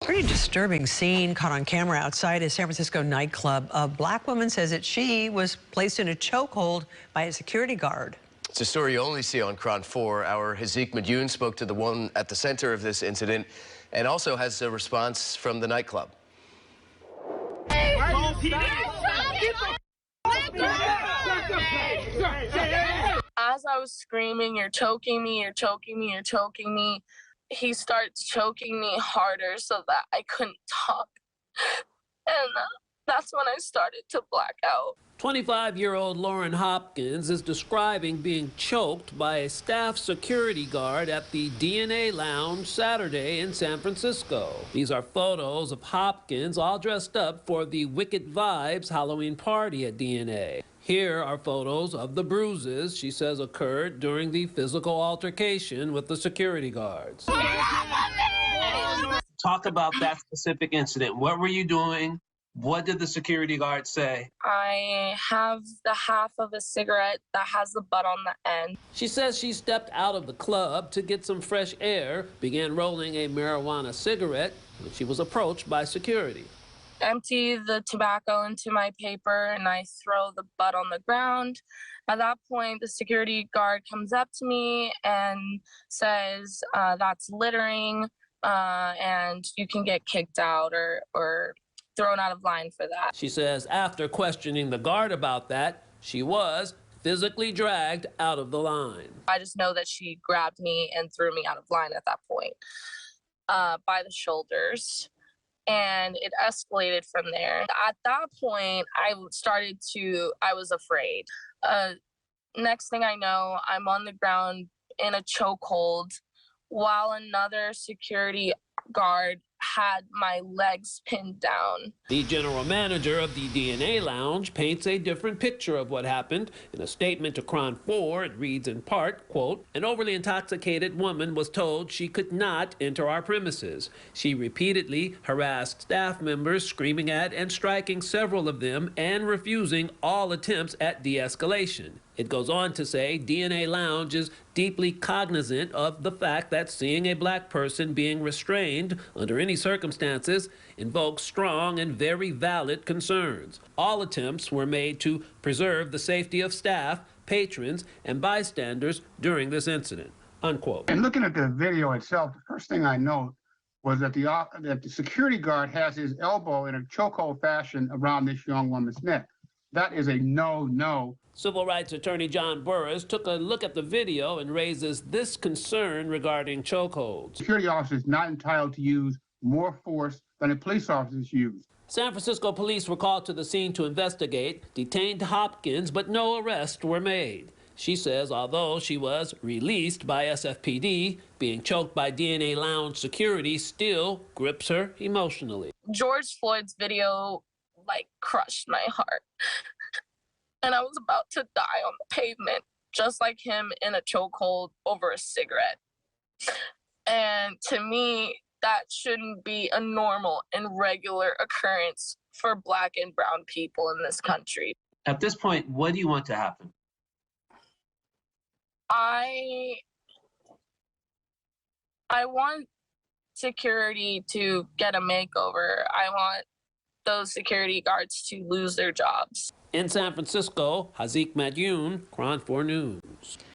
Pretty disturbing scene caught on camera outside a San Francisco nightclub. A black woman says that she was placed in a chokehold by a security guard. It's a story you only see on Cron 4. Our Haaziq Madyun spoke to the one at the center of this incident and also has a response from the nightclub. As I was screaming, "You're choking me, you're choking me, you're choking me," he starts choking me harder so that I couldn't talk. And that's when I started to black out. 25-year-old Lauren Hopkins is describing being choked by a staff security guard at the DNA Lounge Saturday in San Francisco. These are photos of Hopkins all dressed up for the Wicked Vibes Halloween party at DNA. Here are photos of the bruises she says occurred during the physical altercation with the security guards. Talk about that specific incident. What were you doing? What did the security guard say? I have the half of a cigarette that has the butt on the end. She says she stepped out of the club to get some fresh air, began rolling a marijuana cigarette when she was approached by security. Empty the tobacco into my paper and I throw the butt on the ground. At that point, the security guard comes up to me and says, that's littering and you can get kicked out or thrown out of line for that. She says after questioning the guard about that, she was physically dragged out of the line. I just know that she grabbed me and threw me out of line at that point by the shoulders. And it escalated from there. At that point, I was afraid. Next thing I know, I'm on the ground in a chokehold while another security guard had my legs pinned down. The general manager of the DNA Lounge paints a different picture of what happened. In a statement to Cron 4, it reads in part, quote, "An overly intoxicated woman was told she could not enter our premises. She repeatedly harassed staff members, screaming at and striking several of them and refusing all attempts at de-escalation." It goes on to say DNA Lounge is deeply cognizant of the fact that seeing a black person being restrained under any circumstances invokes strong and very valid concerns. All attempts were made to preserve the safety of staff, patrons, and bystanders during this incident, unquote. And looking at the video itself, the first thing I note was that the security guard has his elbow in a chokehold fashion around this young woman's neck. That is a no-no. Civil rights attorney John Burris took a look at the video and raises this concern regarding chokeholds. Security officers not entitled to use more force than a police officer's use. San Francisco police were called to the scene to investigate, detained Hopkins, but no arrests were made. She says although she was released by SFPD, being choked by DNA Lounge security still grips her emotionally. George Floyd's video crushed my heart. And I was about to die on the pavement, just like him in a chokehold over a cigarette. And to me, that shouldn't be a normal and regular occurrence for Black and brown people in this country. At this point, what do you want to happen? I want security to get a makeover. I want those security guards to lose their jobs. In San Francisco, Haaziq Madyun, Cron 4 News.